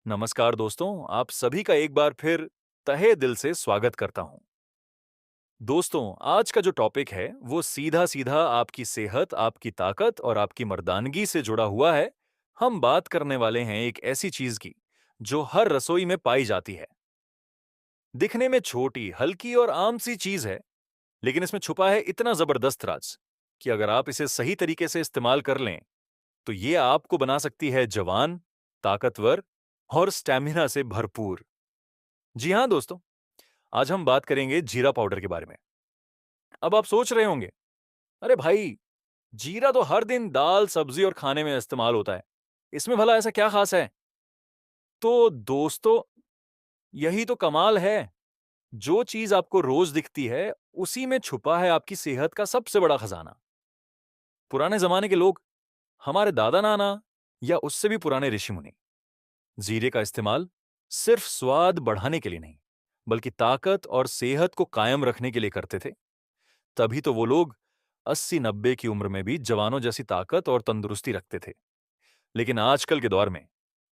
नमस्कार दोस्तों, आप सभी का एक बार फिर तहे दिल से स्वागत करता हूं। दोस्तों, आज का जो टॉपिक है वो सीधा-सीधा आपकी सेहत, आपकी ताकत और आपकी मर्दानगी से जुड़ा हुआ है। हम बात करने वाले हैं एक ऐसी चीज की जो हर रसोई में पाई जाती है। दिखने में छोटी, हल्की और आम सी चीज है, लेकिन इसमें छुपा है इतना जबरदस्त राज कि अगर आप इसे सही तरीके से इस्तेमाल कर लें, तो ये आपको बना सकती है जवान, ताकतवर और स्टैमिना से भरपूर। जी हाँ दोस्तों, आज हम बात करेंगे जीरा पाउडर के बारे में। अब आप सोच रहे होंगे, अरे भाई, जीरा तो हर दिन दाल, सब्जी और खाने में इस्तेमाल होता है। इसमें भला ऐसा क्या खास है? तो दोस्तों, यही तो कमाल है। जो चीज आपको रोज दिखती है, उसी में छुपा है आपकी सेहत का सबसे बड़ा खजाना। पुराने जमाने के लोग, हमारे दादा नाना या उससे भी पुराने ऋषि मुनि, जीरे का इस्तेमाल सिर्फ स्वाद बढ़ाने के लिए नहीं, बल्कि ताकत और सेहत को कायम रखने के लिए करते थे। तभी तो वो लोग 80-90 की उम्र में भी जवानों जैसी ताकत और तंदुरुस्ती रखते थे। लेकिन आजकल के दौर में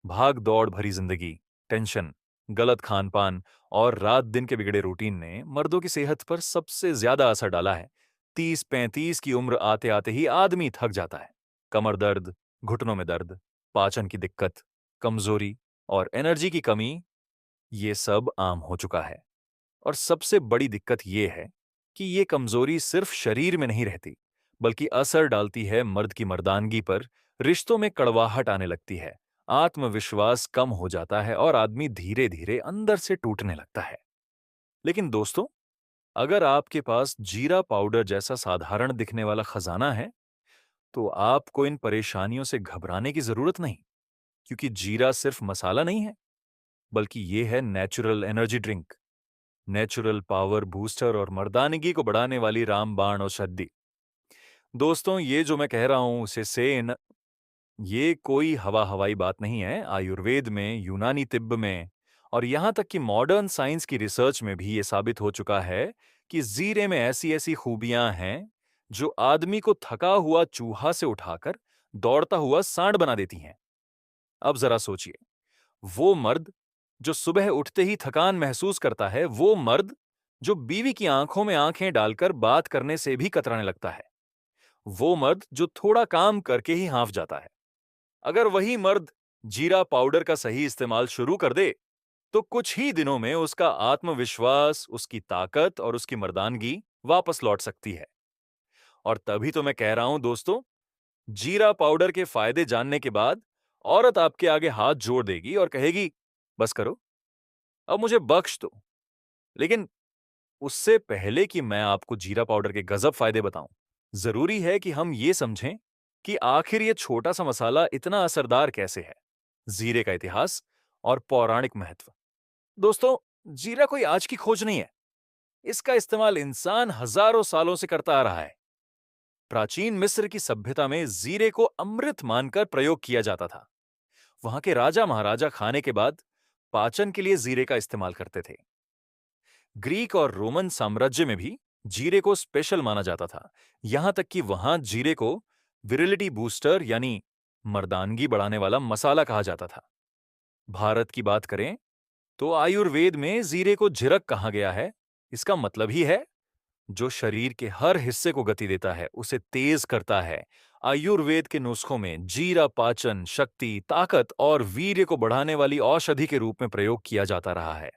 भाग-दौड़ भरी जिंदगी, टेंशन, गलत खान-पान और रात-दिन के बिगड़े रूटीन ने मर्दों की सेहत पर सबसे ज्यादा असर डाला है। 30-35 की उम्र आते-आते ही आदमी थक जाता है। कमर दर्द, घुटनों में दर्द, पाचन की दिक्कत, कमजोरी और एनर्जी की कमी, ये सब आम हो चुका है। और सबसे बड़ी दिक्कत ये है कि ये कमजोरी सिर्फ शरीर में नहीं रहती, बल्कि असर डालती है मर्द की मर्दानगी पर। रिश्तों में कड़वाहट आने लगती है, आत्मविश्वास कम हो जाता है और आदमी धीरे धीरे अंदर से टूटने लगता है। लेकिन दोस्तों, अगर आपके पास जीरा पाउडर जैसा साधारण दिखने वाला खजाना है, तो आपको इन परेशानियों से घबराने की जरूरत नहीं। क्योंकि जीरा सिर्फ मसाला नहीं है, बल्कि ये है natural energy drink, natural power booster और मर्दानगी को बढ़ाने वाली रामबाण औषधि। दोस्तों, ये जो मैं कह रहा हूं उसे सेन, ये कोई हवा हवाई बात नहीं है। आयुर्वेद में, यूनानी तिब्ब में और यहां तक कि मॉडर्न साइंस की रिसर्च में भी ये साबित हो चुका है कि जीरे में ऐसी ऐसी खूबियां हैं जो आदमी को थका हुआ चूहा से उठाकर दौड़ता हुआ सांड बना देती हैं। अब जरा सोचिए, वो मर्द जो सुबह उठते ही थकान महसूस करता है, वो मर्द जो बीवी की आंखों में आंखें डालकर बात करने से भी कतराने लगता है, वो मर्द जो थोड़ा काम करके ही हांफ जाता है, अगर वही मर्द जीरा पाउडर का सही इस्तेमाल शुरू कर दे, तो कुछ ही दिनों में उसका आत्मविश्वास, उसकी ताकत और उसकी मर्दानगी वापस लौट सकती है। और तभी तो मैं कह रहा हूं दोस्तों, जीरा पाउडर के फायदे जानने के बाद औरत आपके आगे हाथ जोड़ देगी और कहेगी, बस करो, अब मुझे बख्श दो। लेकिन उससे पहले कि मैं आपको जीरा पाउडर के गजब फायदे बताऊं, जरूरी है कि हम ये समझें कि आखिर ये छोटा सा मसाला इतना असरदार कैसे है। जीरे का इतिहास और पौराणिक महत्व। दोस्तों, जीरा कोई आज की खोज नहीं है। इसका इस्तेमाल इंसान हजारों सालों से करता आ रहा है। प्राचीन मिस्र की सभ्यता में जीरे को अमृत मानकर प्रयोग किया जाता था। वहां के राजा महाराजा खाने के बाद पाचन के लिए जीरे का इस्तेमाल करते थे। ग्रीक और रोमन साम्राज्य में भी जीरे को स्पेशल माना जाता था। यहां तक कि वहां जीरे को विरिलिटी बूस्टर यानी मर्दानगी बढ़ाने वाला मसाला कहा जाता था। भारत की बात करें तो आयुर्वेद में जीरे को झिरक कहा गया है। इसका मतलब ही है जो शरीर के हर हिस्से को गति देता है, उसे तेज करता है। आयुर्वेद के नुस्खों में जीरा पाचन, शक्ति, ताकत और वीर्य को बढ़ाने वाली औषधि के रूप में प्रयोग किया जाता रहा है।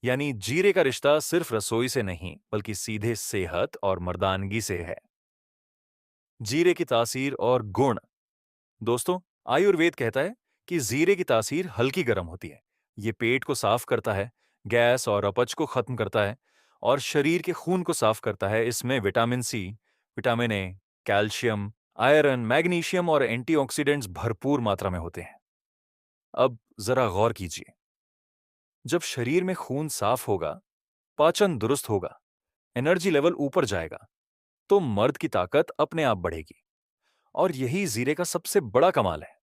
यानी जीरे का रिश्ता सिर्फ रसोई से नहीं, बल्कि सीधे सेहत और मर्दानगी से है। जीरे की तासीर और गुण। दोस्तों, आयुर्वेद कहता है कि जीरे की तासीर हल्की गर्म होती है। ये पेट को साफ करता है, गैस और अपच को खत्म करता है और शरीर के खून को साफ करता है। इसमें vitamin C, vitamin A, calcium, iron, magnesium और एंटीऑक्सीडेंट्स भरपूर मात्रा में होते हैं। अब जरा गौर कीजिए, जब शरीर में खून साफ होगा, पाचन दुरुस्त होगा, एनर्जी लेवल ऊपर जाएगा, तो मर्द की ताकत अपने आप बढ़ेगी। और यही जीरे का सबसे बड़ा कमाल है।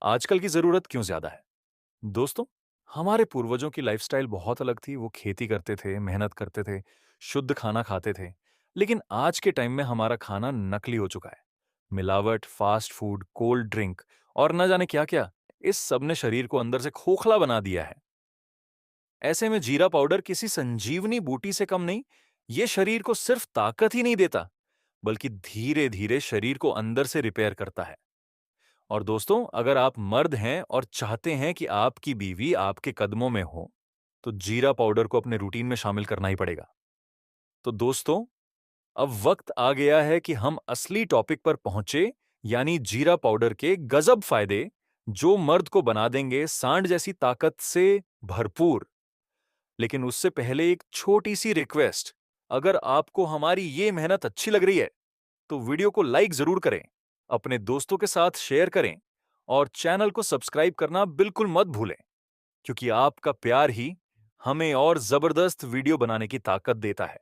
आजकल की जरूरत क्यों ज्यादा है? दोस्तों, हमारे पूर्वजों की लाइफस्टाइल बहुत अलग थी। वो खेती करते थे, मेहनत करते थे, शुद्ध खाना खाते थे। लेकिन आज के टाइम में हमारा खाना नकली हो चुका है। मिलावट, फास्ट फूड, कोल्ड ड्रिंक और न जाने क्या क्या, इस सब ने शरीर को अंदर से खोखला बना दिया है। ऐसे में जीरा पाउडर किसी संजीवनी बूटी से कम नहीं, ये शरीर को सिर्फ ताकत ही नहीं देता, बल्कि धीरे धीरे शरीर को अंदर से रिपेयर करता है। और दोस्तों, अगर आप मर्द हैं और चाहते हैं कि आपकी बीवी आपके कदमों में हो, तो जीरा पाउडर को अपने रूटीन में शामिल करना ही पड़ेगा। तो दोस्तों, अब वक्त आ गया है कि हम असली टॉपिक पर पहुंचे, यानी जीरा पाउडर के गजब फायदे, जो मर्द को बना देंगे सांड जैसी ताकत से भरपूर। लेकिन उससे पहले एक छोटी सी रिक्वेस्ट, अगर आपको हमारी ये मेहनत अच्छी लग रही है, तो वीडियो को लाइक जरूर करें, अपने दोस्तों के साथ शेयर करें और चैनल को सब्सक्राइब करना बिल्कुल मत भूलें, क्योंकि आपका प्यार ही हमें और जबरदस्त वीडियो बनाने की ताकत देता है।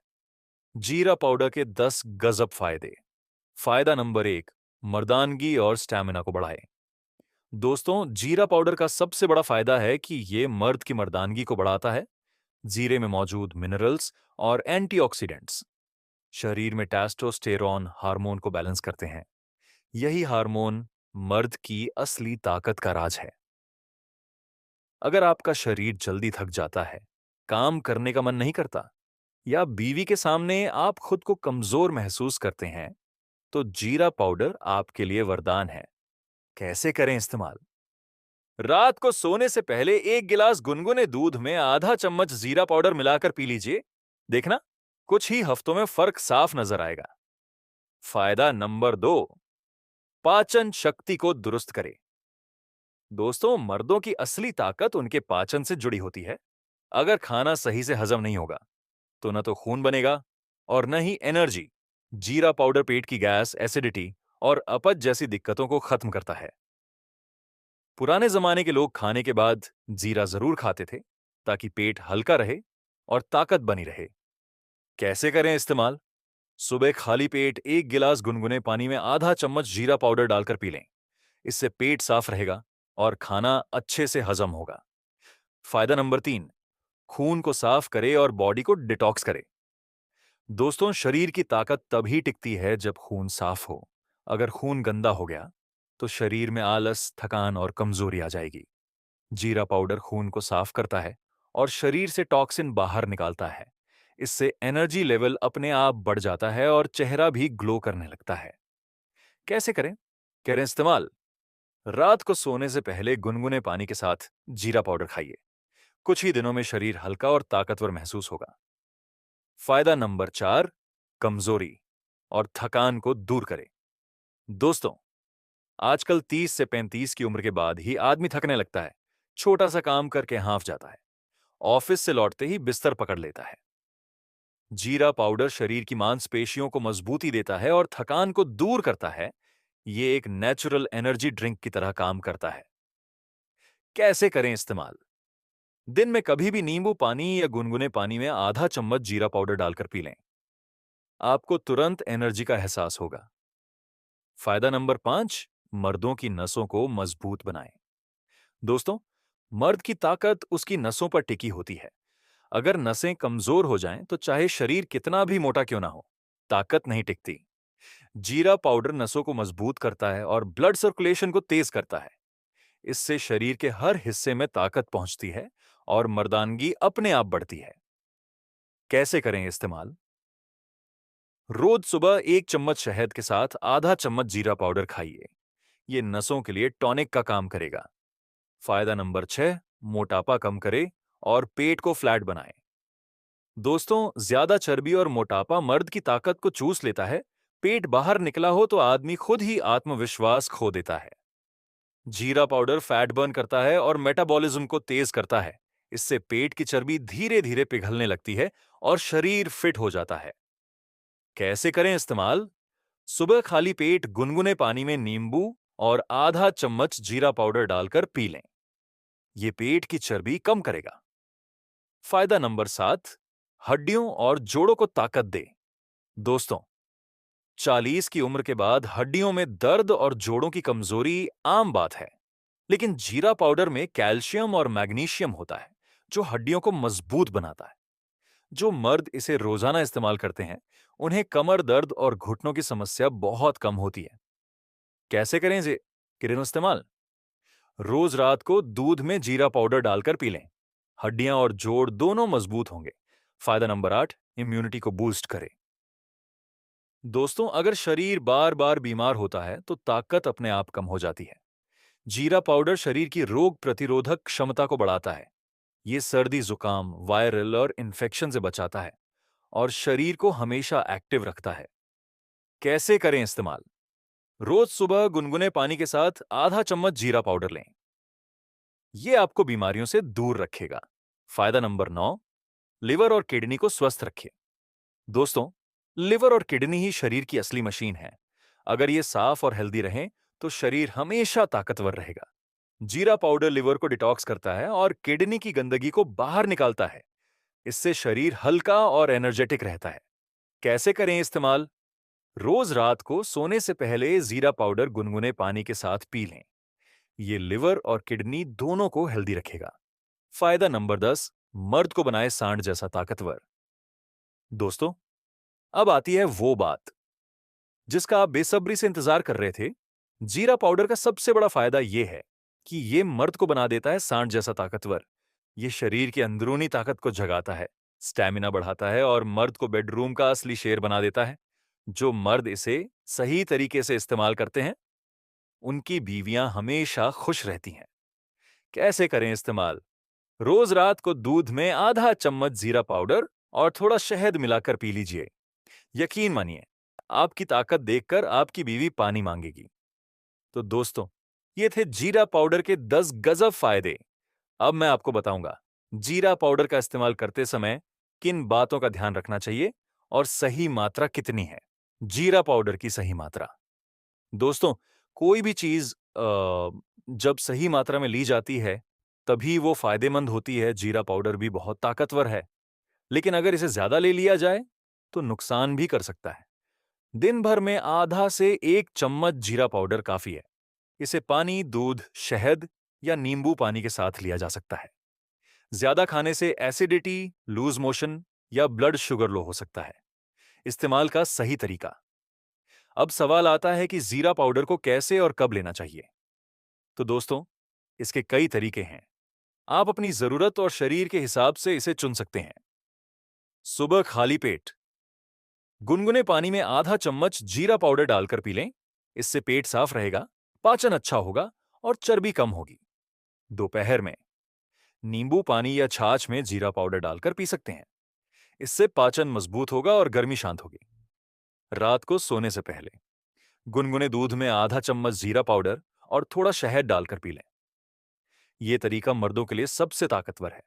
जीरा पाउडर के 10 गजब फायदे। फायदा नंबर 1, मर्दानगी और स्टैमिना को बढ़ाए। दोस्तों, जीरा पाउडर का सबसे बड़ा फायदा है कि ये मर्द की मर्दानगी को बढ़ाता है। जीरे में मौजूद मिनरल्स और एंटीऑक्सीडेंट्स शरीर में टेस्टोस्टेरोन हार्मोन को बैलेंस करते हैं। यही हार्मोन मर्द की असली ताकत का राज है। अगर आपका शरीर जल्दी थक जाता है, काम करने का मन नहीं करता, या बीवी के सामने आप खुद को कमजोर महसूस करते हैं, तो जीरा पाउडर आपके लिए वरदान है। कैसे करें इस्तेमाल? रात को सोने से पहले 1 गिलास गुनगुने दूध में आधा चम्मच जीरा पाउडर मिलाकर पी लीजिए। देखना, कुछ ही हफ्तों में फर्क साफ नजर आएगा। फायदा नंबर 2, पाचन शक्ति को दुरुस्त करे। दोस्तों, मर्दों की असली ताकत उनके पाचन से जुड़ी होती है। अगर खाना सही से हजम नहीं होगा, तो न तो खून बनेगा और न ही एनर्जी। जीरा पाउडर पेट की गैस, एसिडिटी और अपच जैसी दिक्कतों को खत्म करता है। पुराने जमाने के लोग खाने के बाद जीरा जरूर खाते थे, ताकि पेट हल्का रहे और ताकत बनी रहे। कैसे करें इस्तेमाल? सुबह खाली पेट 1 गिलास गुनगुने पानी में आधा चम्मच जीरा पाउडर डालकर पी लें। इससे पेट साफ रहेगा और खाना अच्छे से हजम होगा। फायदा नंबर 3, खून को साफ करे और बॉडी को डिटॉक्स करे। दोस्तों, शरीर की ताकत तभी टिकती है जब खून साफ हो। अगर खून गंदा हो गया, तो शरीर में आलस, थकान और कमजोरी आ जाएगी। जीरा पाउडर खून को साफ करता है और शरीर से टॉक्सिन बाहर निकालता है। इससे एनर्जी लेवल अपने आप बढ़ जाता है और चेहरा भी ग्लो करने लगता है। कैसे करें? करें इस्तेमाल। रात को सोने से पहले गुनगुने पानी के साथ जीरा पाउडर खाइए। कुछ ही दिनों में शरीर हल्का और ताकतवर महसूस होगा। फायदा नंबर 4, कमजोरी और थकान को दूर करें। दोस्तों, आजकल 30 से 35 की उम्र के बाद ही आदमी थकने लगता है। छोटा सा काम करके हांफ जाता है। ऑफिस से लौटते ही बिस्तर पकड़ लेता है। जीरा पाउडर शरीर की मांसपेशियों को मजबूती देता है और थकान को दूर करता है। ये एक नेचुरल एनर्जी ड्रिंक की तरह काम करता है। कैसे करें इस्तेमाल? दिन में कभी भी नींबू पानी या गुनगुने पानी में आधा चम्मच जीरा पाउडर डालकर पी लें। आपको तुरंत एनर्जी का एहसास होगा। फायदा नंबर 5, मर्दों की नसों को मजबूत बनाएं। दोस्तों, मर्द की ताकत उसकी नसों पर टिकी होती है। अगर नसें कमजोर हो जाएं, तो चाहे शरीर कितना भी मोटा क्यों ना हो, ताकत नहीं टिकती। जीरा पाउडर नसों को मजबूत करता है और ब्लड सर्कुलेशन को तेज करता है। इससे शरीर के हर हिस्से में ताकत पहुंचती है और मर्दानगी अपने आप बढ़ती है। कैसे करें इस्तेमाल? रोज सुबह 1 चम्मच शहद के साथ आधा चम्मच जीरा पाउडर खाइए। ये नसों के लिए टॉनिक का काम करेगा। फायदा नंबर 6, मोटापा कम करे और पेट को फ्लैट बनाए। दोस्तों, ज्यादा चर्बी और मोटापा मर्द की ताकत को चूस लेता है। पेट बाहर निकला हो तो आदमी खुद ही आत्मविश्वास खो देता है। जीरा पाउडर फैट बर्न करता है और मेटाबॉलिज्म को तेज करता है। इससे पेट की चर्बी धीरे धीरे पिघलने लगती है और शरीर फिट हो जाता है। कैसे करें इस्तेमाल? सुबह खाली पेट गुनगुने पानी में नींबू और आधा चम्मच जीरा पाउडर डालकर पी लें। ये पेट की चर्बी कम करेगा। फायदा नंबर 7, हड्डियों और जोड़ों को ताकत दे। दोस्तों, 40 की उम्र के बाद हड्डियों में दर्द और जोड़ों की कमजोरी आम बात है। लेकिन जीरा पाउडर में कैल्शियम और मैग्नीशियम होता है, जो हड्डियों को मजबूत बनाता है। जो मर्द इसे रोजाना इस्तेमाल करते हैं, उन्हें कमर दर्द और घुटनों की समस्या बहुत कम होती है। कैसे करें इसे? करें इस्तेमाल। रोज रात को दूध में जीरा पाउडर डालकर पी लें। हड्डियां और जोड़ दोनों मजबूत होंगे। फायदा नंबर 8, इम्यूनिटी को बूस्ट करे। दोस्तों, अगर शरीर बार बार बीमार होता है तो ताकत अपने आप कम हो जाती है। जीरा पाउडर शरीर की रोग प्रतिरोधक क्षमता को बढ़ाता है। ये सर्दी, जुकाम, वायरल और इन्फेक्शन से बचाता है और शरीर को हमेशा एक्टिव रखता है। कैसे करें इस्तेमाल? रोज सुबह गुनगुने पानी के साथ आधा चम्मच जीरा पाउडर लें। ये आपको बीमारियों से दूर रखेगा। फायदा नंबर 9, लिवर और किडनी को स्वस्थ रखे। दोस्तों, लिवर और किडनी ही शरीर की असली मशीन है। अगर ये साफ और हेल्दी रहें तो शरीर हमेशा ताकतवर रहेगा। जीरा पाउडर लिवर को डिटॉक्स करता है और किडनी की गंदगी को बाहर निकालता है। इससे शरीर हल्का और एनर्जेटिक रहता है। कैसे करें इस्तेमाल? रोज रात को सोने से पहले जीरा पाउडर गुनगुने पानी के साथ पी लें। ये लिवर और किडनी दोनों को हेल्दी रखेगा। फायदा नंबर 10, मर्द को बनाए सांड जैसा ताकतवर। दोस्तों, अब आती है वो बात जिसका आप बेसब्री से इंतजार कर रहे थे। जीरा पाउडर का सबसे बड़ा फायदा यह है कि यह मर्द को बना देता है सांड जैसा ताकतवर। यह शरीर की अंदरूनी ताकत को जगाता है, स्टैमिना बढ़ाता है और मर्द को बेडरूम का असली शेर बना देता है। जो मर्द इसे सही तरीके से इस्तेमाल करते हैं, उनकी बीवियां हमेशा खुश रहती हैं। कैसे करें इस्तेमाल? रोज रात को दूध में आधा चम्मच जीरा पाउडर और थोड़ा शहद मिलाकर पी लीजिए। यकीन मानिए, आपकी ताकत देखकर आपकी बीवी पानी मांगेगी। तो दोस्तों, ये थे जीरा पाउडर के 10 गजब फायदे। अब मैं आपको बताऊंगा जीरा पाउडर का इस्तेमाल करते समय किन बातों का ध्यान रखना चाहिए और सही मात्रा कितनी है। जीरा पाउडर की सही मात्रा। दोस्तों, कोई भी चीज जब सही मात्रा में ली जाती है तभी वो फायदेमंद होती है। जीरा पाउडर भी बहुत ताकतवर है, लेकिन अगर इसे ज्यादा ले लिया जाए तो नुकसान भी कर सकता है। दिन भर में आधा से 1 चम्मच जीरा पाउडर काफी है। इसे पानी, दूध, शहद या नींबू पानी के साथ लिया जा सकता है। ज्यादा खाने से एसिडिटी, लूज मोशन या ब्लड शुगर लो हो सकता है। इस्तेमाल का सही तरीका। अब सवाल आता है कि जीरा पाउडर को कैसे और कब लेना चाहिए। तो दोस्तों, इसके कई तरीके हैं। आप अपनी जरूरत और शरीर के हिसाब से इसे चुन सकते हैं। सुबह खाली पेट गुनगुने पानी में आधा चम्मच जीरा पाउडर डालकर पी लें। इससे पेट साफ रहेगा, पाचन अच्छा होगा और चर्बी कम होगी। दोपहर में नींबू पानी या छाछ में जीरा पाउडर डालकर पी सकते हैं। इससे पाचन मजबूत होगा और गर्मी शांत होगी। रात को सोने से पहले गुनगुने दूध में आधा चम्मच जीरा पाउडर और थोड़ा शहद डालकर पी लें। यह तरीका मर्दों के लिए सबसे ताकतवर है।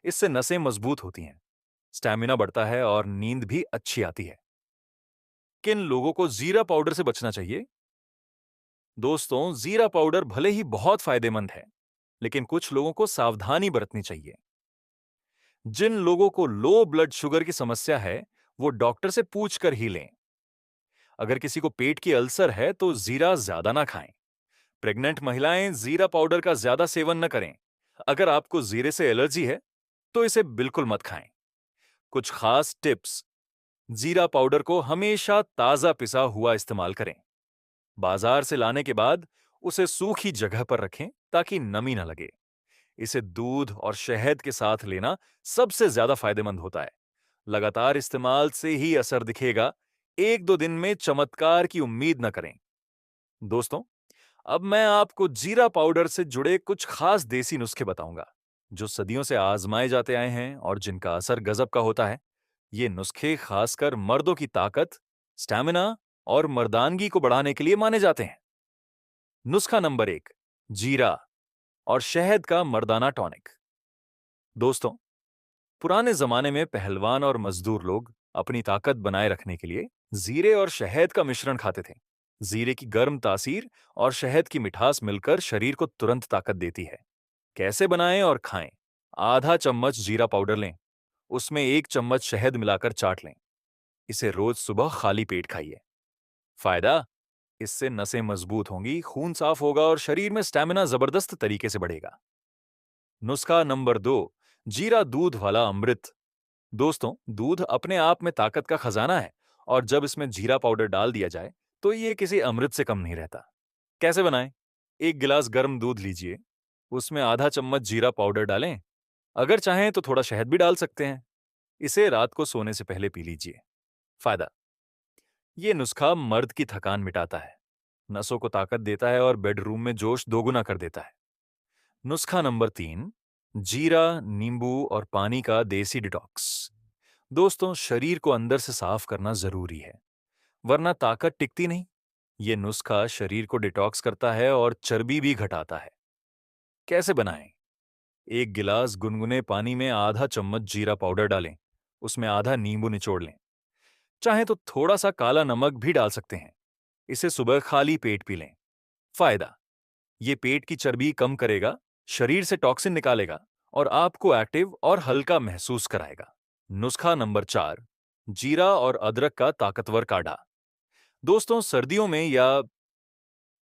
इससे नसें मजबूत होती हैं, स्टैमिना बढ़ता है और नींद भी अच्छी आती है। किन लोगों को जीरा पाउडर से बचना चाहिए? दोस्तों, जीरा पाउडर भले ही बहुत फायदेमंद है, लेकिन कुछ लोगों को सावधानी बरतनी चाहिए। जिन लोगों को लो ब्लड शुगर की समस्या है, वो डॉक्टर से पूछकर ही लें। अगर किसी को पेट की अल्सर है तो जीरा ज्यादा ना खाएं। प्रेग्नेंट महिलाएं जीरा पाउडर का ज्यादा सेवन न करें। अगर आपको जीरे से एलर्जी है तो इसे बिल्कुल मत खाएं। कुछ खास टिप्स। जीरा पाउडर को हमेशा ताजा पिसा हुआ इस्तेमाल करें। बाजार से लाने के बाद उसे सूखी जगह पर रखें ताकि नमी न लगे। इसे दूध और शहद के साथ लेना सबसे ज्यादा फायदेमंद होता है। लगातार इस्तेमाल से ही असर दिखेगा। 1-2 दिन में चमत्कार की उम्मीद न करें। दोस्तों, अब मैं आपको जीरा पाउडर से जुड़े कुछ खास देसी नुस्खे बताऊंगा, जो सदियों से आजमाए जाते आए हैं और जिनका असर गजब का होता है। ये नुस्खे खासकर मर्दों की ताकत, स्टैमिना और मर्दानगी को बढ़ाने के लिए माने जाते हैं। नुस्खा नंबर 1, जीरा और शहद का मर्दाना टॉनिक। दोस्तों, पुराने जमाने में पहलवान और मजदूर लोग अपनी ताकत बनाए रखने के लिए जीरे और शहद का मिश्रण खाते थे। जीरे की गर्म तासीर और शहद की मिठास मिलकर शरीर को तुरंत ताकत देती है। कैसे बनाएं और खाएं? आधा चम्मच जीरा पाउडर लें, उसमें 1 चम्मच शहद मिलाकर चाट लें। इसे रोज सुबह खाली पेट खाइए। फायदा, इससे नसें मजबूत होंगी, खून साफ होगा और शरीर में स्टैमिना जबरदस्त तरीके से बढ़ेगा। नुस्खा नंबर 2, जीरा दूध वाला अमृत। दोस्तों, दूध अपने आप में ताकत का खजाना है और जब इसमें जीरा पाउडर डाल दिया जाए तो ये किसी अमृत से कम नहीं रहता। कैसे बनाएं? एक गिलास गर्म दूध लीजिए, उसमें आधा चम्मच जीरा पाउडर डालें। अगर चाहें तो थोड़ा शहद भी डाल सकते हैं। इसे रात को सोने से पहले पी लीजिए। फायदा, ये नुस्खा मर्द की थकान मिटाता है, नसों को ताकत देता है और बेडरूम में जोश दोगुना कर देता है। नुस्खा नंबर 3, जीरा, नींबू और पानी का देसी डिटॉक्स। दोस्तों, शरीर को अंदर से साफ करना जरूरी है, वरना ताकत टिकती नहीं। ये नुस्खा शरीर को डिटॉक्स करता है और चर्बी भी घटाता है। कैसे बनाएं? एक गिलास गुनगुने पानी में आधा चम्मच जीरा पाउडर डालें, उसमें आधा नींबू निचोड़ लें। चाहे तो थोड़ा सा काला नमक भी डाल सकते हैं। इसे सुबह खाली पेट पी लें। फायदा, ये पेट की चर्बी कम करेगा, शरीर से टॉक्सिन निकालेगा और आपको एक्टिव और हल्का महसूस कराएगा। नुस्खा नंबर 4, जीरा और अदरक का ताकतवर काढ़ा। दोस्तों, सर्दियों में या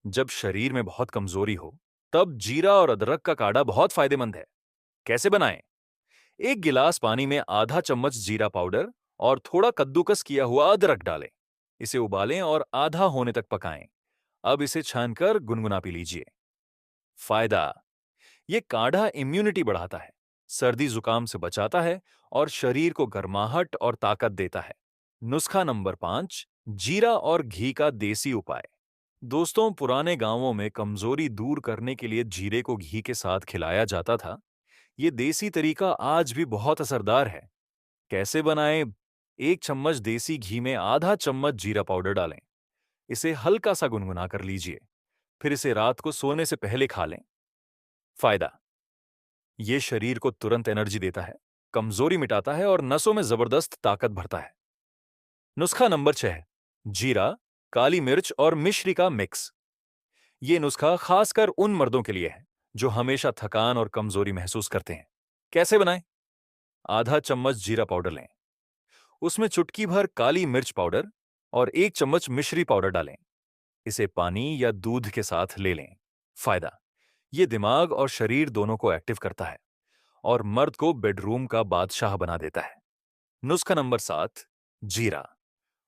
जब शरीर में बहुत कमजोरी हो, तब जीरा और अदरक का काढ़ा बहुत फायदेमंद है। कैसे बनाएं? एक गिलास पानी में आधा चम्मच जीरा पाउडर और थोड़ा कद्दूकस किया हुआ अदरक डालें। इसे उबालें और आधा होने तक पकाएं। अब इसे छानकर गुनगुना पी लीजिए। फायदा, ये काढ़ा इम्यूनिटी बढ़ाता है, सर्दी जुकाम से बचाता है और शरीर को गर्माहट और ताकत देता है। नुस्खा नंबर 5, जीरा और घी का देसी उपाय। दोस्तों, पुराने गांवों में कमजोरी दूर करने के लिए जीरे को घी के साथ खिलाया जाता था। ये देसी तरीका आज भी बहुत असरदार है। कैसे बनाएं? एक चम्मच देसी घी में आधा चम्मच जीरा पाउडर डालें। इसे हल्का सा गुनगुना कर लीजिए। फिर इसे रात को सोने से पहले खा लें। फायदा, ये शरीर को तुरंत एनर्जी देता है, कमजोरी मिटाता है और नसों में जबरदस्त ताकत भरता है। नुस्खा नंबर 6, जीरा, काली मिर्च और मिश्री का मिक्स। ये नुस्खा खासकर उन मर्दों के लिए है जो हमेशा थकान और कमजोरी महसूस करते हैं। कैसे बनाएं? आधा चम्मच जीरा पाउडर लें, उसमें चुटकी भर काली मिर्च पाउडर और एक चम्मच मिश्री पाउडर डालें। इसे पानी या दूध के साथ ले लें। फायदा, ये दिमाग और शरीर दोनों को एक्टिव करता है और मर्द को बेडरूम का बादशाह बना देता है। नुस्खा नंबर 7, जीरा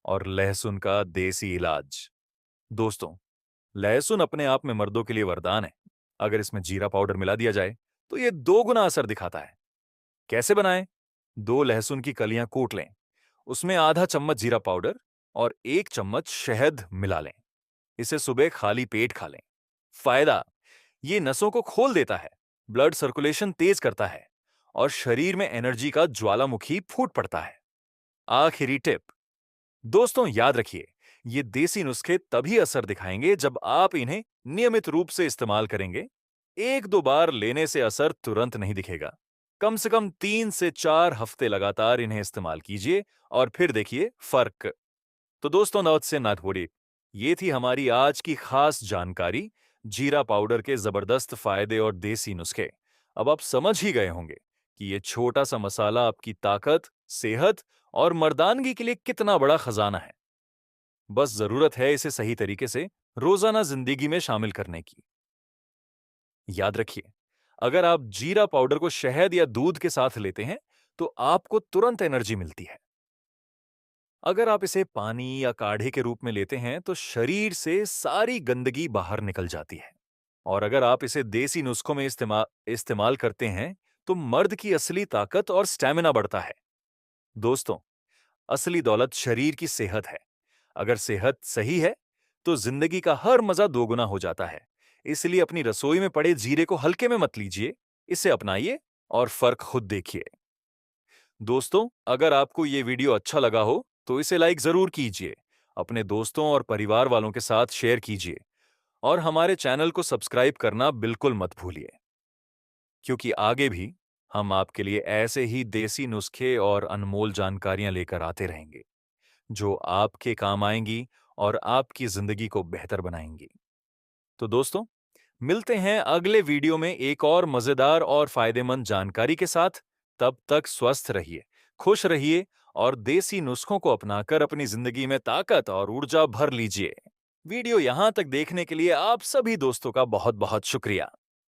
और लहसुन का देसी इलाज। दोस्तों, लहसुन अपने आप में मर्दों के लिए वरदान है। अगर इसमें जीरा पाउडर मिला दिया जाए तो यह 2 गुना असर दिखाता है। कैसे बनाएं? 2 लहसुन की कलियां कूट लें, उसमें आधा चम्मच जीरा पाउडर और 1 चम्मच शहद मिला लें। इसे सुबह खाली पेट खा लें। फायदा, ये नसों को खोल देता है, ब्लड सर्कुलेशन तेज करता है और शरीर में एनर्जी का ज्वालामुखी फूट पड़ता है। आखिरी टिप, दोस्तों याद रखिए, ये देसी नुस्खे तभी असर दिखाएंगे जब आप इन्हें नियमित रूप से इस्तेमाल करेंगे। 1-2 बार लेने से असर तुरंत नहीं दिखेगा। कम से कम 3 से 4 हफ्ते लगातार इन्हें इस्तेमाल कीजिए और फिर देखिए फर्क। तो दोस्तों, नौत से नाथवोड़ी, ये थी हमारी आज की खास जानकारी, जीरा पाउडर के जबरदस्त फायदे और देसी नुस्खे। अब आप समझ ही गए होंगे कि ये छोटा सा मसाला आपकी ताकत, सेहत और मर्दानगी के लिए कितना बड़ा खजाना है। बस जरूरत है इसे सही तरीके से रोजाना जिंदगी में शामिल करने की। याद रखिए, अगर आप जीरा पाउडर को शहद या दूध के साथ लेते हैं तो आपको तुरंत एनर्जी मिलती है। अगर आप इसे पानी या काढ़े के रूप में लेते हैं तो शरीर से सारी गंदगी बाहर निकल जाती है। और अगर आप इसे देसी नुस्खों में इस्तेमाल करते हैं तो मर्द की असली ताकत और स्टैमिना बढ़ता है। दोस्तों, असली दौलत शरीर की सेहत है। अगर सेहत सही है तो जिंदगी का हर मजा दोगुना हो जाता है। इसलिए अपनी रसोई में पड़े जीरे को हल्के में मत लीजिए, इसे अपनाइए और फर्क खुद देखिए। दोस्तों, अगर आपको ये वीडियो अच्छा लगा हो तो इसे लाइक जरूर कीजिए, अपने दोस्तों और परिवार वालों के साथ शेयर कीजिए और हमारे चैनल को सब्सक्राइब करना बिल्कुल मत भूलिए, क्योंकि आगे भी हम आपके लिए ऐसे ही देसी नुस्खे और अनमोल जानकारियां लेकर आते रहेंगे, जो आपके काम आएंगी और आपकी जिंदगी को बेहतर बनाएंगी। तो दोस्तों, मिलते हैं अगले वीडियो में एक और मजेदार और फायदेमंद जानकारी के साथ। तब तक स्वस्थ रहिए, खुश रहिए और देसी नुस्खों को अपनाकर अपनी जिंदगी में ताकत और ऊर्जा भर लीजिए। वीडियो यहां तक देखने के लिए आप सभी दोस्तों का बहुत बहुत शुक्रिया।